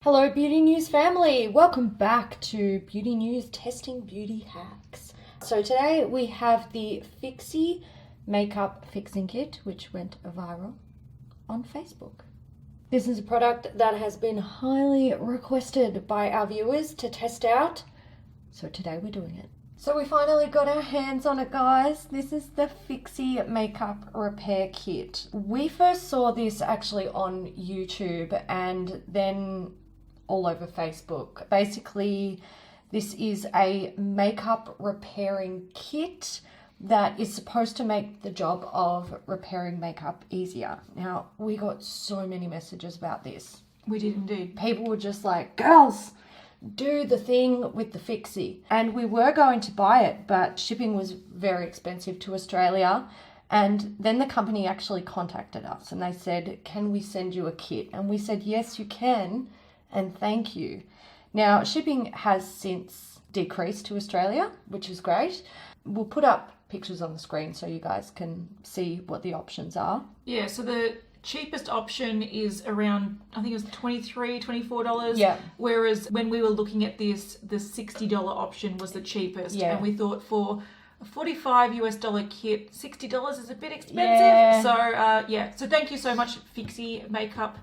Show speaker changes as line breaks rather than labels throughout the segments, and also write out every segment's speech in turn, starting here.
Hello Beauty News family, welcome back to Beauty News Testing Beauty Hacks. So today we have the Fixy Makeup Fixing Kit, which went viral on Facebook. This is a product that has been highly requested by our viewers to test out, so today we're doing it. So we finally got our hands on it, guys. This is the Fixy Makeup Repair Kit. We first saw this actually on YouTube and then all over Facebook. Basically, this is a makeup repairing kit that is supposed to make the job of repairing makeup easier. Now, we got so many messages about this.
We did indeed.
People were just like, girls, do the thing with the Fixy. And we were going to buy it, but shipping was very expensive to Australia. And then the company actually contacted us and they said, can we send you a kit? And we said, yes, you can. And thank you. Now, shipping has since decreased to Australia, which is great. We'll put up pictures on the screen so you guys can see what the options are.
Yeah, so the cheapest option is around, I think it was $23, $24.
Yeah.
Whereas when we were looking at this, the $60 option was the cheapest.
Yeah.
And we thought for a $45 US kit, $60 is a bit expensive.
Yeah.
So thank you so much, Fixy Makeup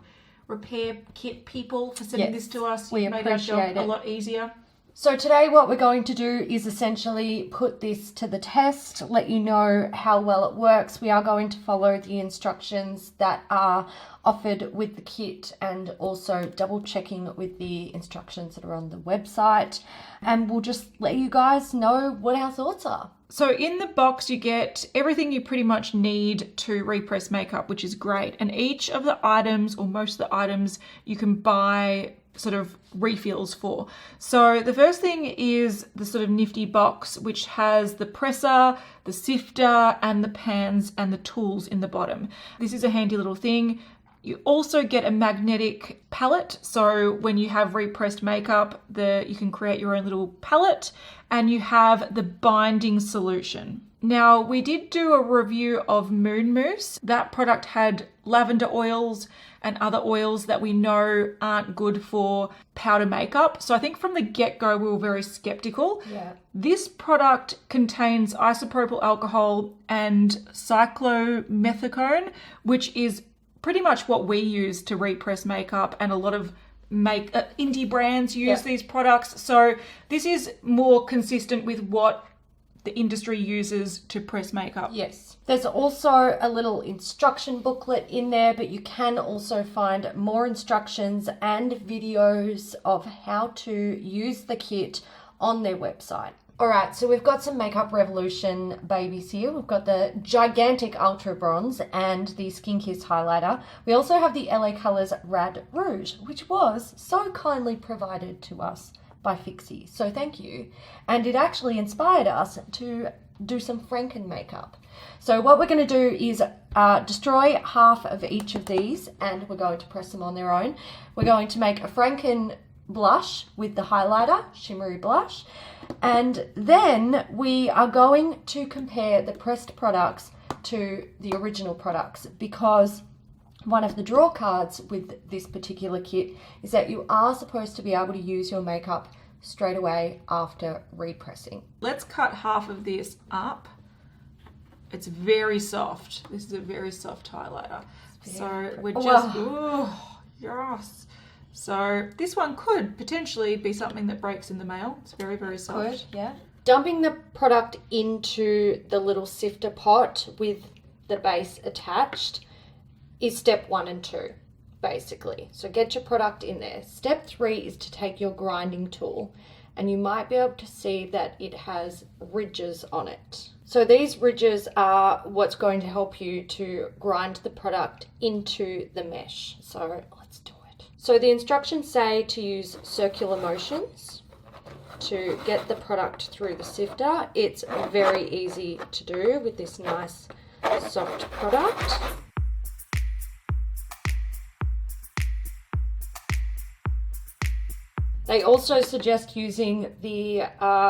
Repair Kit people, for sending this to us.
We
You've made our job
appreciate it.
a lot easier.
So today what we're going to do is essentially put this to the test, let you know how well it works. We are going to follow the instructions that are offered with the kit and also double checking with the instructions that are on the website. And we'll just let you guys know what our thoughts are.
So in the box you get everything you pretty much need to repress makeup, which is great. And each of the items, or most of the items, you can buy sort of refills for. So the first thing is the sort of nifty box, which has the presser, the sifter, and the pans and the tools in the bottom. This is a handy little thing. You also get a magnetic palette. So when you have repressed makeup, you can create your own little palette, and you have the binding solution. Now, we did do a review of Moon Mousse. That product had lavender oils and other oils that we know aren't good for powder makeup. So I think from the get-go, we were very skeptical.
Yeah.
This product contains isopropyl alcohol and cyclomethicone, which is pretty much what we use to repress makeup, and a lot of indie brands use these products. So this is more consistent with what the industry uses to press makeup.
Yes. There's also a little instruction booklet in there, but you can also find more instructions and videos of how to use the kit on their website. All right, so we've got some Makeup Revolution babies here. We've got the gigantic Ultra Bronze and the Skin Kiss highlighter. We also have the LA Colors Rad Rouge, which was so kindly provided to us by Fixy. So thank you. And it actually inspired us to do some Franken makeup. So what we're going to do is destroy half of each of these, and we're going to press them on their own. We're going to make a Franken blush with the highlighter, shimmery blush. And then we are going to compare the pressed products to the original products, because one of the draw cards with this particular kit is that you are supposed to be able to use your makeup straight away after repressing.
Let's cut half of this up. It's very soft. This is a very soft highlighter. So we're just, oh, yes. So this one could potentially be something that breaks in the mail. It's very, very soft.
Good, yeah. Dumping the product into the little sifter pot with the base attached is step 1 and 2, basically. So get your product in there. Step 3 is to take your grinding tool, and you might be able to see that it has ridges on it. So these ridges are what's going to help you to grind the product into the mesh. So let's do it. So the instructions say to use circular motions to get the product through the sifter. It's very easy to do with this nice soft product. They also suggest using the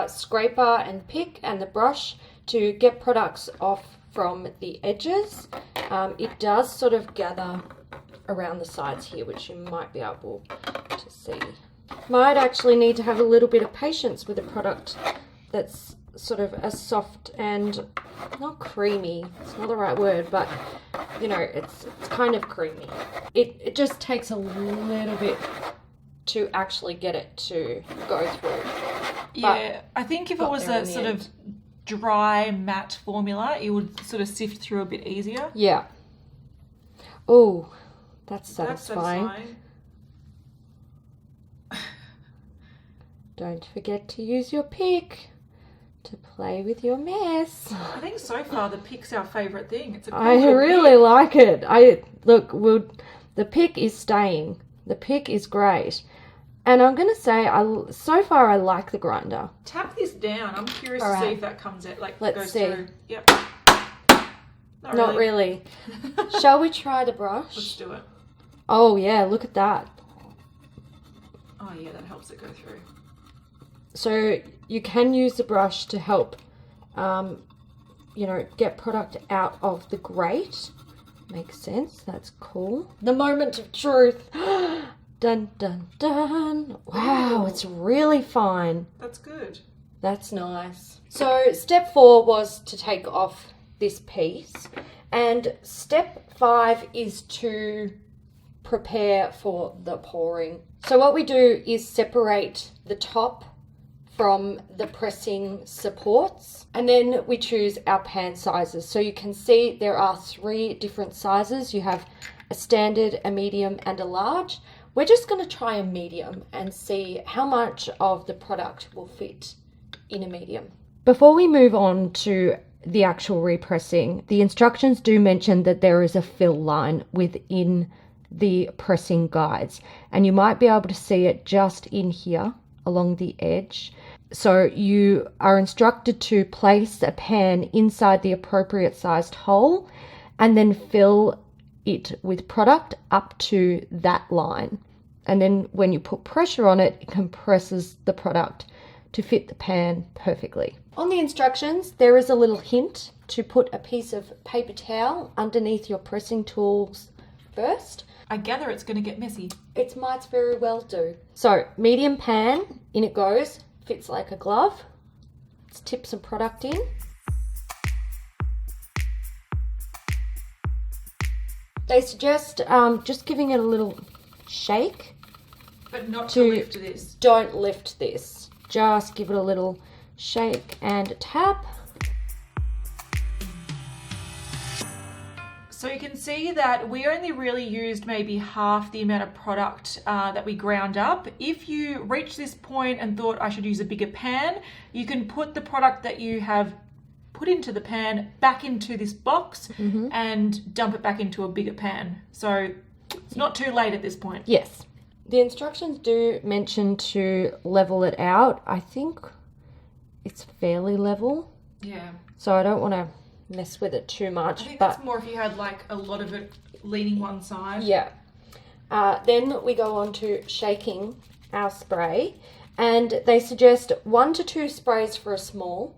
scraper and pick and the brush to get products off from the edges. It does sort of gather around the sides here, which you might be able to see. see. Might actually need to have a little bit of patience with a product that's sort of as soft and not creamy. It's not the right word, but you know, it's kind of creamy. It just takes a little bit to actually get it to go through.
Yeah, I think if it was a sort of dry matte formula, it would sort of sift through a bit easier.
Yeah. Oh, that's satisfying. Don't forget to use your pick to play with your mess.
I think so far the pick's our favourite thing. It's a cool
I really
pick.
like it. The pick is staying. The pick is great. And I'm going to say, so far I like the grinder.
Tap this down. I'm curious to see if that comes out,
Let's see.
Through. Yep.
Not really. Shall we try the brush?
Let's do it.
Oh yeah, look at that.
Oh yeah, that helps it go through.
So you can use the brush to help, you know, get product out of the grate. Makes sense. That's cool. The moment of truth. Dun, dun, dun. Wow,
Ooh.
it's really fine.
That's good.
That's nice. So step 4 was to take off this piece. And step 5 is to prepare for the pouring. So what we do is separate the top from the pressing supports, and then we choose our pan sizes. So you can see there are 3 different sizes. You have a standard, a medium, and a large. We're just going to try a medium and see how much of the product will fit in a medium. Before we move on to the actual repressing, the instructions do mention that there is a fill line within the pressing guides, and you might be able to see it just in here along the edge. So you are instructed to place a pan inside the appropriate sized hole and then fill it with product up to that line. And then when you put pressure on it, it compresses the product to fit the pan perfectly. On the instructions, there is a little hint to put a piece of paper towel underneath your pressing tools first.
I gather it's going to get messy.
It might very well do. So medium pan, in it goes, fits like a glove. Let's tip some product in. They suggest just giving it a little shake.
But not to lift this.
Don't lift this. Just give it a little shake and tap.
So you can see that we only really used maybe half the amount of product that we ground up. If you reach this point and thought I should use a bigger pan, you can put the product that you have put into the pan back into this box and dump it back into a bigger pan. So it's not too late at this point.
Yes. The instructions do mention to level it out. I think it's fairly level.
Yeah.
So I don't want to mess with it too much.
I think that's more if you had like a lot of it leaning one side.
Yeah. Then we go on to shaking our spray, and they suggest 1 to 2 sprays for a small,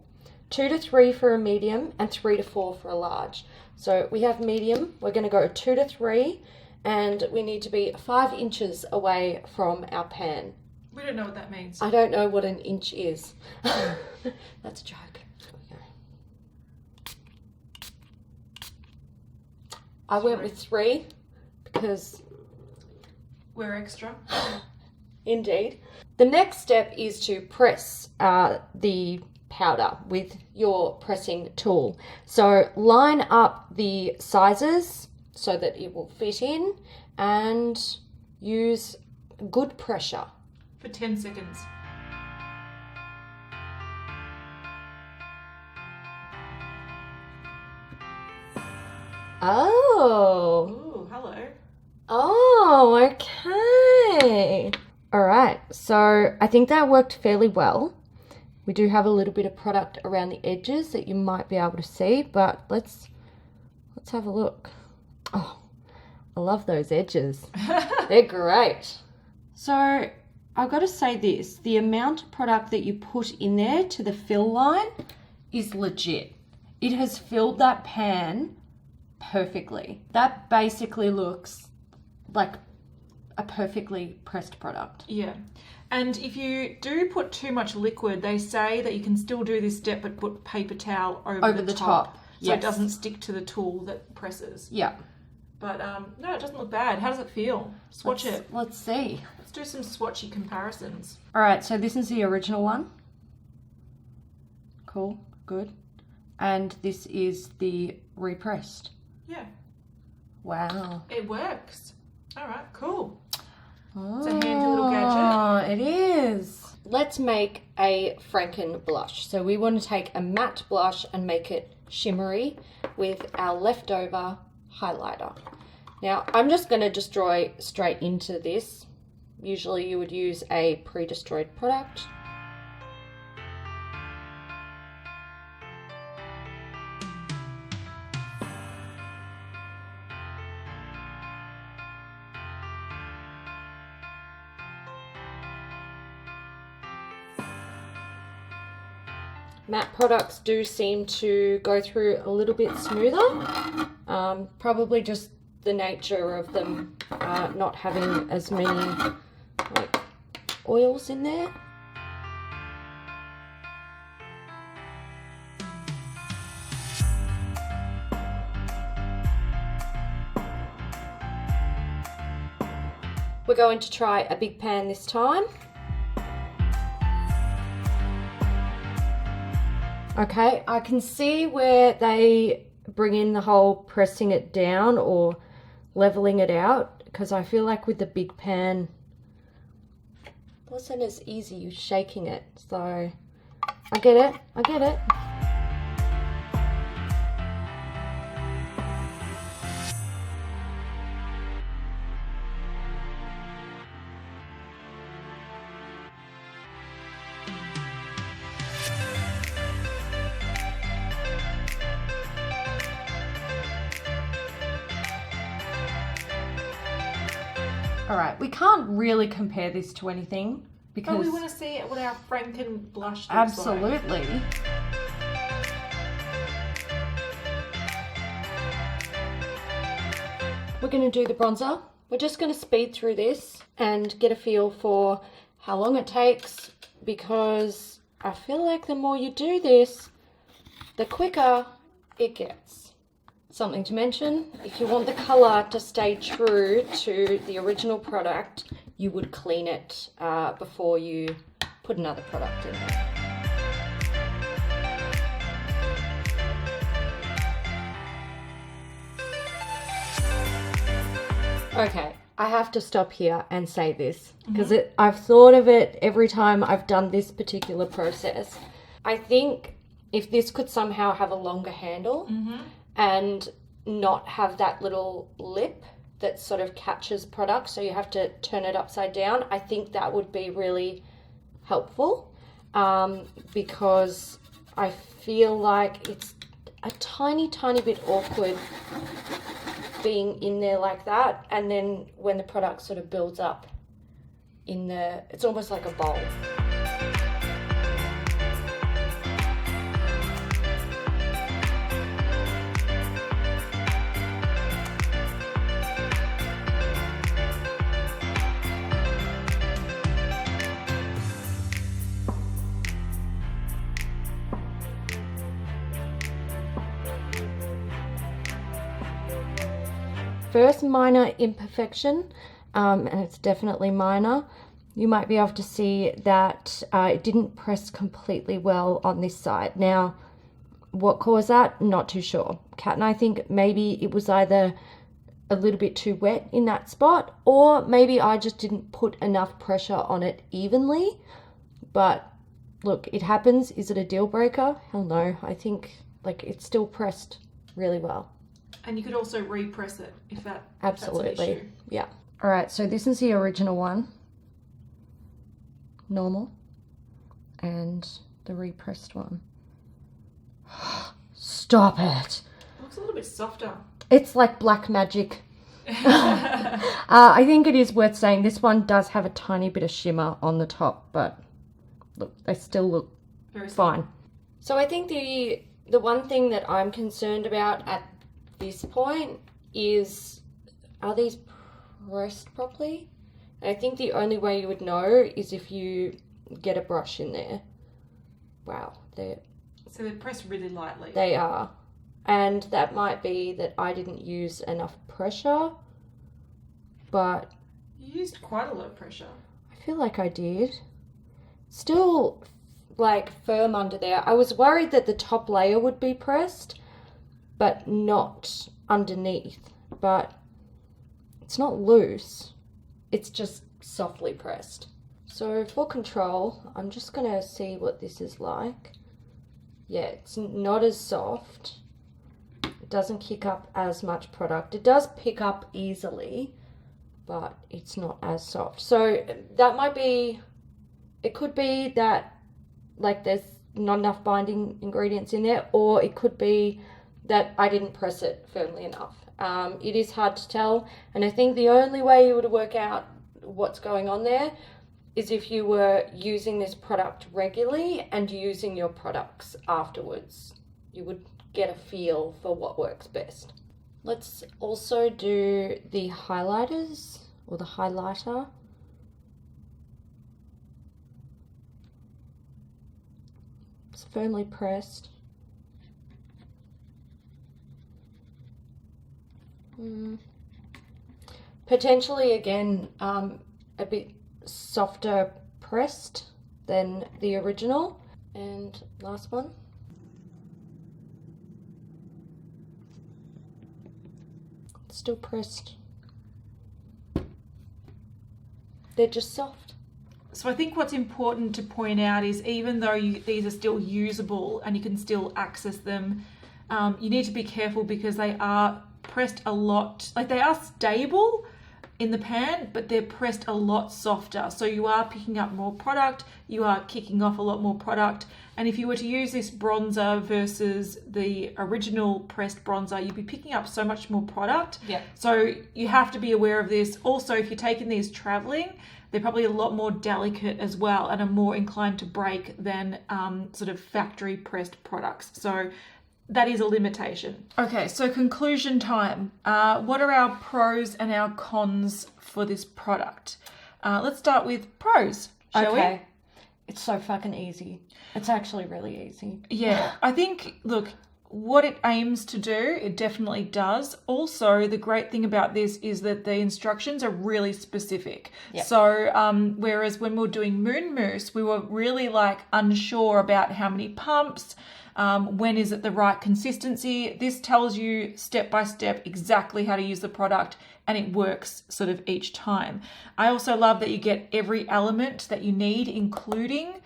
2 to 3 for a medium, and 3 to 4 for a large. So we have medium, we're going to go 2 to 3, and we need to be 5 inches away from our pan.
We don't know what that means.
I don't know what an inch is. That's a joke. I went with 3 because
we're extra.
Indeed. The next step is to press the powder with your pressing tool. So line up the sizes so that it will fit in and use good pressure.
For 10 seconds.
Oh.
Ooh, hello.
Oh, okay. All right. So I think that worked fairly well. We do have a little bit of product around the edges that you might be able to see, but let's have a look. Oh, I love those edges. They're great. So I've got to say this, the amount of product that you put in there to the fill line is legit. It has filled that pan perfectly. That basically looks like a perfectly pressed product.
Yeah. And if you do put too much liquid, they say that you can still do this step but put paper towel over the top. So
Yes.
it doesn't stick to the tool that presses.
Yeah.
But no, it doesn't look bad. How does it feel? Swatch it.
Let's see.
Let's do some swatchy comparisons.
All right, so this is the original one. Cool, good. And this is the repressed.
Yeah.
Wow.
It works. All right, cool.
Oh,
It's a handy little gadget.
It is. Let's make a Franken blush. So we want to take a matte blush and make it shimmery with our leftover highlighter. Now, I'm just going to destroy straight into this. Usually you would use a pre-destroyed product. Matte products do seem to go through a little bit smoother. Probably just the nature of them not having as many like oils in there. We're going to try a big pan this time. Okay, I can see where they bring in the whole pressing it down or leveling it out, because I feel like with the big pan it wasn't as easy shaking it. So I get it, I get it. All right, we can't really compare this to anything because...
Oh, we want to see what our Franken blush looks
absolutely.
like.
We're going to do the bronzer. We're just going to speed through this and get a feel for how long it takes, because I feel like the more you do this, the quicker it gets. Something to mention, if you want the colour to stay true to the original product, you would clean it before you put another product in there. Okay, I have to stop here and say this, because I've thought of it every time I've done this particular process. I think if this could somehow have a longer handle, and not have that little lip that sort of catches product, so you have to turn it upside down, I think that would be really helpful, because I feel like it's a tiny bit awkward being in there like that, and then when the product sort of builds up in the, it's almost like a bowl. First minor imperfection, and it's definitely minor. You might be able to see that it didn't press completely well on this side. Now, what caused that? Not too sure. Kat and I think maybe it was either a little bit too wet in that spot, or maybe I just didn't put enough pressure on it evenly. But look, it happens. Is it a deal breaker? Hell no. I think like it's still pressed really well.
And you could also repress it if that's
absolutely
an issue.
Yeah. All right, so this is the original one, normal, and the repressed one. Stop it.
It looks a little bit softer.
It's like black magic. I think it is worth saying this one does have a tiny bit of shimmer on the top, but look, they still look
very
fine. So I think the one thing that I'm concerned about at this point is, are these pressed properly? I think the only way you would know is if you get a brush in there. Wow,
so they're pressed really lightly.
They are. And that might be that I didn't use enough pressure, but...
You used quite a lot of pressure.
I feel like I did. Still, like, firm under there. I was worried that the top layer would be pressed, but not underneath. But it's not loose. It's just softly pressed. So for control, I'm just going to see what this is like. Yeah, it's not as soft. It doesn't kick up as much product. It does pick up easily, but it's not as soft. So that might be, it could be that like there's not enough binding ingredients in there, or it could be that I didn't press it firmly enough. It is hard to tell, and I think the only way you would work out what's going on there is if you were using this product regularly and using your products afterwards. You would get a feel for what works best. Let's also do the highlighters, or the highlighter. It's firmly pressed. Potentially again a bit softer pressed than the original. And last one. Still pressed. They're just soft.
So I think what's important to point out is even though these are still usable and you can still access them, you need to be careful because they are pressed a lot, like they are stable in the pan, but they're pressed a lot softer. So you are picking up more product, you are kicking off a lot more product. And if you were to use this bronzer versus the original pressed bronzer, you'd be picking up so much more product.
Yeah.
So you have to be aware of this. Also, if you're taking these traveling, they're probably a lot more delicate as well and are more inclined to break than sort of factory pressed products. So that is a limitation. Okay, so conclusion time. What are our pros and our cons for this product? Let's start with pros, shall we?
It's so fucking easy. It's actually really easy.
Yeah, I think, look, what it aims to do, it definitely does. Also, the great thing about this is that the instructions are really specific.
Yep.
So, whereas when we were doing Moon Mousse, we were really like unsure about how many pumps, when is it the right consistency. This tells you step by step exactly how to use the product, and it works sort of each time. I also love that you get every element that you need, including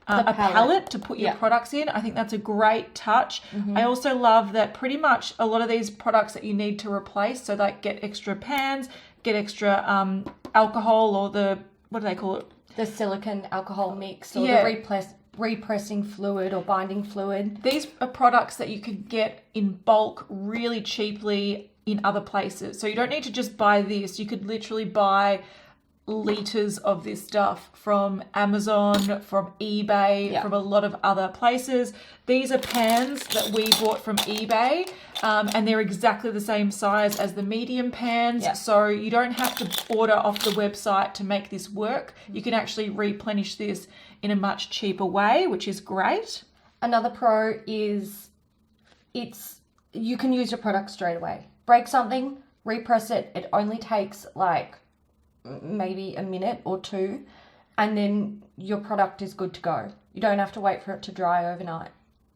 a palette to put your products in. I think that's a great touch. I also love that pretty much a lot of these products that you need to replace, so like get extra pans, get extra alcohol, or the, what do they call it?
The silicone alcohol mix, or the repressing fluid or binding fluid.
These are products that you could get in bulk really cheaply in other places. So you don't need to just buy this. You could literally buy liters of this stuff from Amazon, from eBay, from a lot of other places. These are pans that we bought from eBay, and they're exactly the same size as the medium pans. So you don't have to order off the website to make this work. You can actually replenish this in a much cheaper way, which is great.
Another pro is you can use your product straight away. Break something, repress it. It only takes like maybe a minute or two, and then your product is good to go. You don't have to wait for it to dry overnight.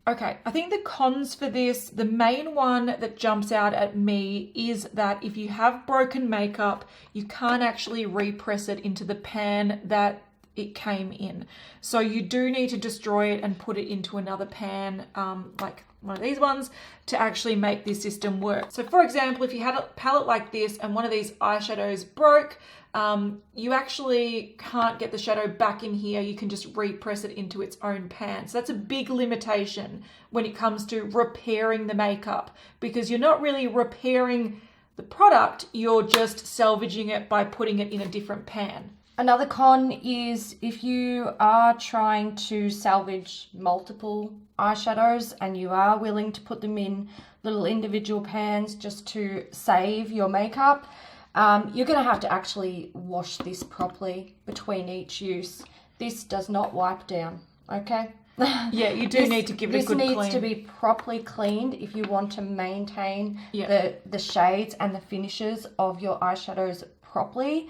Okay, I think the cons for this, the main one that jumps out at me is that if you have broken makeup, you can't actually repress it into the pan that it came in. So you do need to destroy it and put it into another pan, like one of these ones, to actually make this system work. So for example, if you had a palette like this and one of these eyeshadows broke, you actually can't get the shadow back in here. You can just repress it into its own pan. So that's a big limitation when it comes to repairing the makeup, because you're not really repairing the product, you're just salvaging it by putting it in a different pan.
Another con is if you are trying to salvage multiple eyeshadows and you are willing to put them in little individual pans just to save your makeup, You're going to have to actually wash this properly between each use. This does not wipe down, okay?
Yeah, you do need to give it a good clean.
This needs to be properly cleaned if you want to maintain the shades and the finishes of your eyeshadows properly.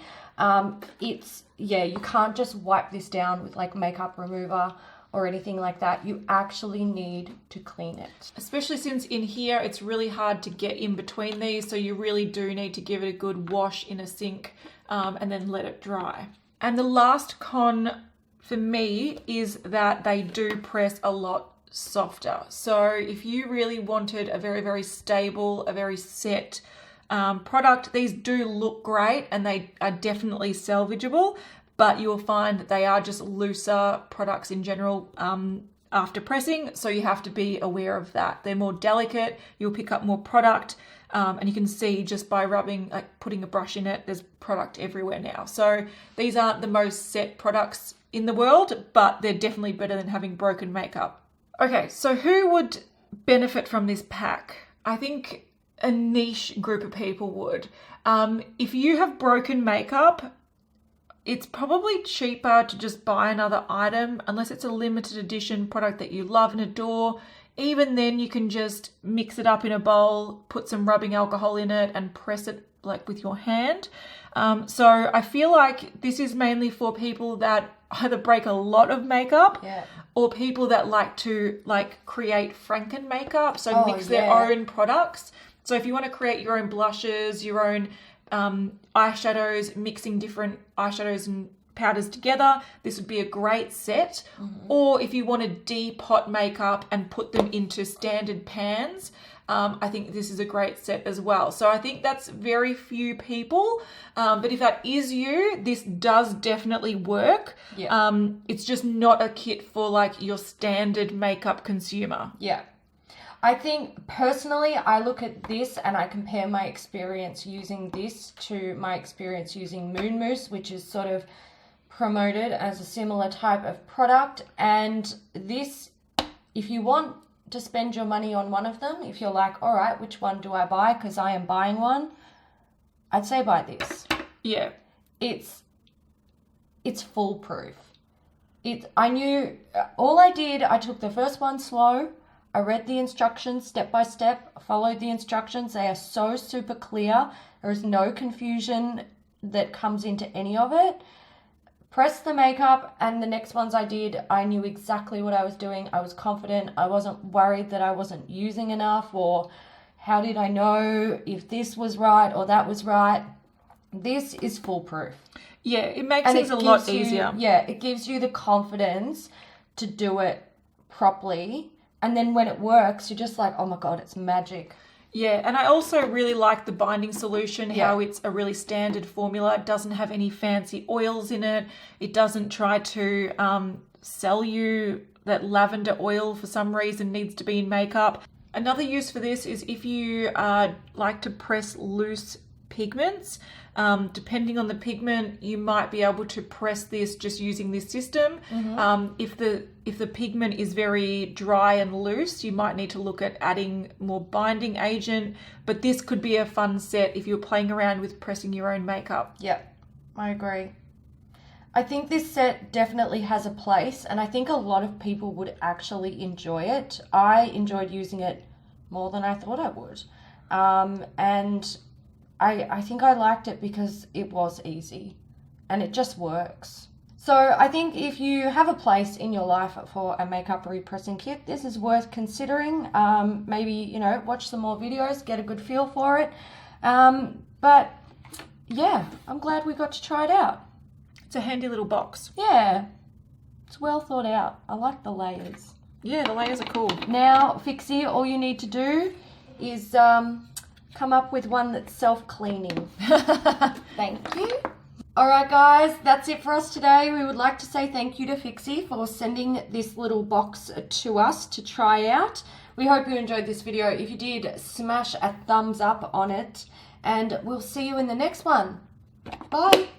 You can't just wipe this down with like makeup remover or anything like that. You actually need to clean it.
Especially since in here it's really hard to get in between these, so you really do need to give it a good wash in a sink and then let it dry. And the last con for me is that they do press a lot softer. So if you really wanted a very, very stable, a very set product, these do look great and they are definitely salvageable, but you'll find that they are just looser products in general after pressing, so you have to be aware of that. They're more delicate, you'll pick up more product, and you can see just by rubbing, like putting a brush in it, there's product everywhere now. So these aren't the most set products in the world, but they're definitely better than having broken makeup. Okay, so who would benefit from this pack? I think a niche group of people would. If you have broken makeup, it's probably cheaper to just buy another item, unless it's a limited edition product that you love and adore. Even then, you can just mix it up in a bowl, put some rubbing alcohol in it and press it like with your hand. So I feel like this is mainly for people that either break a lot of makeup or people that like to create Franken makeup, so mix their own products. So if you want to create your own blushes, your own eyeshadows, mixing different eyeshadows and powders together, this would be a great set. Or if you want to depot makeup and put them into standard pans, I think this is a great set as well. So I think that's very few people, but if that is you, this does definitely work. It's just not a kit for like your standard makeup consumer.
I think personally, I look at this and I compare my experience using this to my experience using Moon Mousse, which is sort of promoted as a similar type of product. And this, if you want to spend your money on one of them, if you're like, all right, which one do I buy? Because I am buying one, I'd say buy this. It's foolproof. I took the first one slow. I read the instructions step by step, followed the instructions. They are so super clear. There is no confusion that comes into any of it. Press the makeup, and the next ones I did, I knew exactly what I was doing. I was confident. I wasn't worried that I wasn't using enough, or how did I know if this was right or that was right. This is foolproof.
It makes things a lot easier.
It gives you the confidence to do it properly. And then when it works, you're just like, oh my God, it's magic.
And I also really like the binding solution, how it's a really standard formula. It doesn't have any fancy oils in it. It doesn't try to sell you that lavender oil for some reason needs to be in makeup. Another use for this is if you like to press loose pigments. Depending on the pigment, you might be able to press this just using this system. If the pigment is very dry and loose, you might need to look at adding more binding agent, but this could be a fun set if you're playing around with pressing your own makeup.
I agree. I think this set definitely has a place, and I think a lot of people would actually enjoy it. I enjoyed using it more than I thought I would. And I think I liked it because it was easy and it just works. So I think if you have a place in your life for a makeup repressing kit, this is worth considering. Maybe, watch some more videos, get a good feel for it. But yeah, I'm glad we got to try it out.
It's a handy little box.
It's well thought out. I like the layers.
The layers are cool.
Now, Fixy, all you need to do is come up with one that's self-cleaning. Thank you. All right, guys, that's it for us today. We would like to say thank you to Fixy for sending this little box to us to try out. We hope you enjoyed this video. If you did, smash a thumbs up on it, and we'll see you in the next one. Bye.